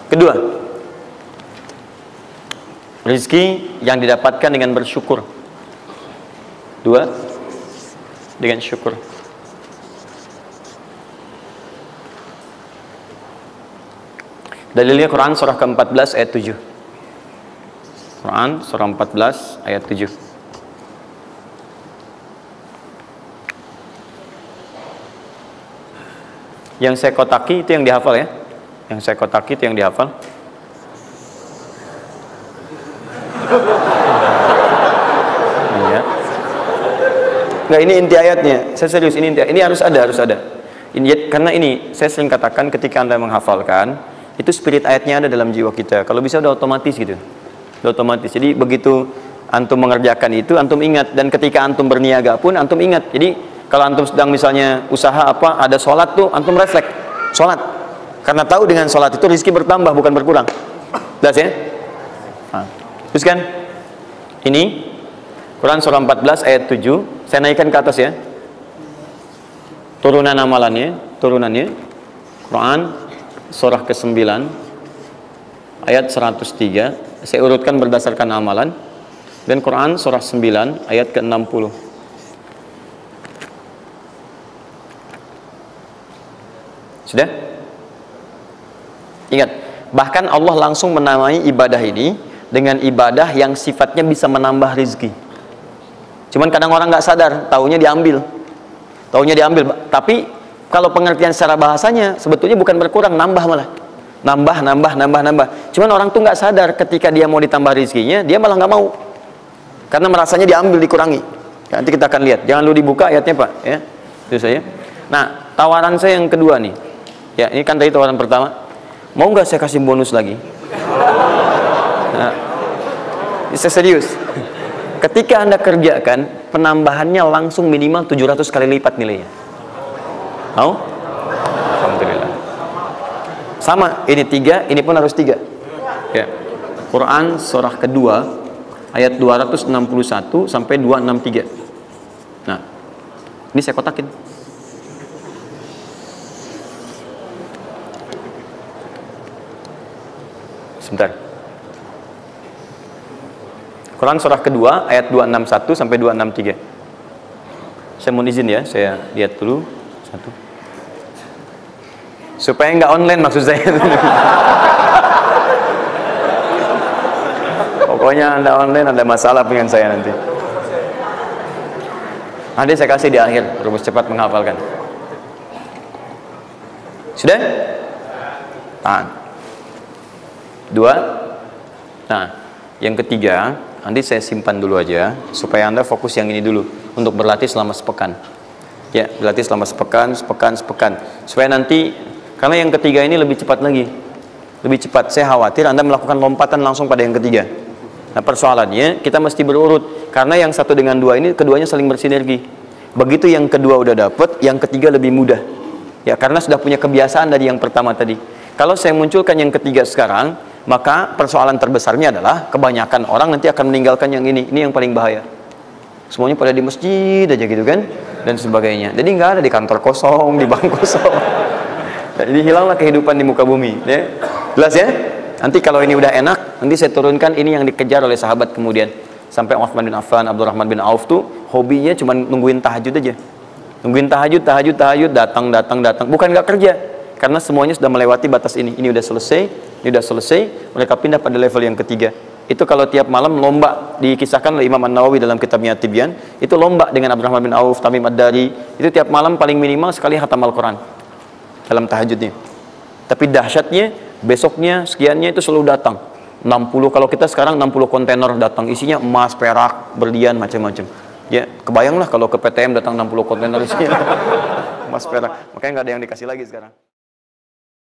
Kedua, rezeki yang didapatkan dengan bersyukur. Dua, dengan syukur. Dalilnya Quran surah ke-14 ayat 7. Quran surah 14 ayat 7. Yang saya kotaki itu yang dihafal ya. Yang saya kotaki itu yang dihafal. Iya. Enggak, ini inti ayatnya. Saya serius, ini inti. Ini harus ada. Ini, karena ini saya sering katakan ketika Anda menghafalkan, itu spirit ayatnya ada dalam jiwa kita. Kalau bisa udah otomatis gitu. Udah otomatis. Jadi begitu antum mengerjakan itu, antum ingat. Dan ketika antum berniaga pun, antum ingat. Jadi kalau antum sedang misalnya usaha apa, ada sholat tuh, antum refleks sholat. Karena tahu dengan sholat itu rezeki bertambah, bukan berkurang. Jelas ya? Nah, terus kan? Ini Quran surah 14 ayat 7. Saya naikkan ke atas ya. Turunannya, Quran surah ke-9 ayat 103. Saya urutkan berdasarkan amalan. Dan Quran surah 9 ayat ke-60. Sudah? Ingat, bahkan Allah langsung menamai ibadah ini dengan ibadah yang sifatnya bisa menambah rezeki. Cuman kadang orang nggak sadar, taunya diambil. Tapi kalau pengertian secara bahasanya sebetulnya bukan berkurang, nambah malah. Nambah. Cuman orang tuh nggak sadar ketika dia mau ditambah rezekinya, dia malah nggak mau. Karena merasanya diambil, dikurangi. Nanti kita akan lihat. Jangan dulu dibuka ayatnya, Pak, ya. Itu saya. Nah, tawaran saya yang kedua nih. Ya, ini kan tadi tawaran pertama. Mau nggak saya kasih bonus lagi? Nah, saya serius. Ketika Anda kerjakan, penambahannya langsung minimal 700 kali lipat nilainya. Mau? Alhamdulillah. Sama, ini 3, ini pun harus 3. Ya. Quran surah kedua ayat 261 sampai 263. Nah, ini saya kotakin. Sebentar. Quran surah kedua ayat 261 sampai 263. Saya mohon izin ya, saya lihat dulu satu. Supaya nggak online maksud saya. Pokoknya Anda online ada masalah dengan saya nanti. Nanti saya kasih di akhir rumus cepat menghafalkan. Sudah? Tahan. 2. Nah, yang ketiga, nanti saya simpan dulu aja supaya Anda fokus yang ini dulu untuk berlatih selama sepekan. Ya, berlatih selama sepekan. Supaya nanti, karena yang ketiga ini lebih cepat lagi. Lebih cepat. Saya khawatir Anda melakukan lompatan langsung pada yang ketiga. Nah, persoalannya kita mesti berurut karena yang satu dengan dua ini keduanya saling bersinergi. Begitu yang kedua udah dapet, yang ketiga lebih mudah. Ya, karena sudah punya kebiasaan dari yang pertama tadi. Kalau saya munculkan yang ketiga sekarang, maka persoalan terbesarnya adalah kebanyakan orang nanti akan meninggalkan yang ini yang paling bahaya. Semuanya pada di masjid aja gitu kan, dan sebagainya. Jadi nggak ada di kantor kosong, di bank kosong. Jadi hilanglah kehidupan di muka bumi. Ya. Jelas ya? Nanti kalau ini udah enak, nanti saya turunkan ini yang dikejar oleh sahabat kemudian. Sampai Utsman bin Affan, Abdurrahman bin Auf tuh hobinya cuma nungguin tahajud aja. Nungguin tahajud, datang. Bukan nggak kerja. Karena semuanya sudah melewati batas ini. Ini udah selesai, mereka pindah pada level yang ketiga. Itu kalau tiap malam lomba, dikisahkan oleh Imam An-Nawawi dalam kitabnya Tibyan, itu lomba dengan Abdurrahman bin Auf, Tamim Ad-Dari, itu tiap malam paling minimal sekali khatam Al-Quran dalam tahajudnya. Tapi dahsyatnya, besoknya, sekiannya itu selalu datang. 60, kalau kita sekarang 60 kontainer datang, isinya emas, perak, berlian, macam-macam. Ya, kebayanglah kalau ke PTM datang 60 kontainer isinya emas, perak. Makanya nggak ada yang dikasih lagi sekarang.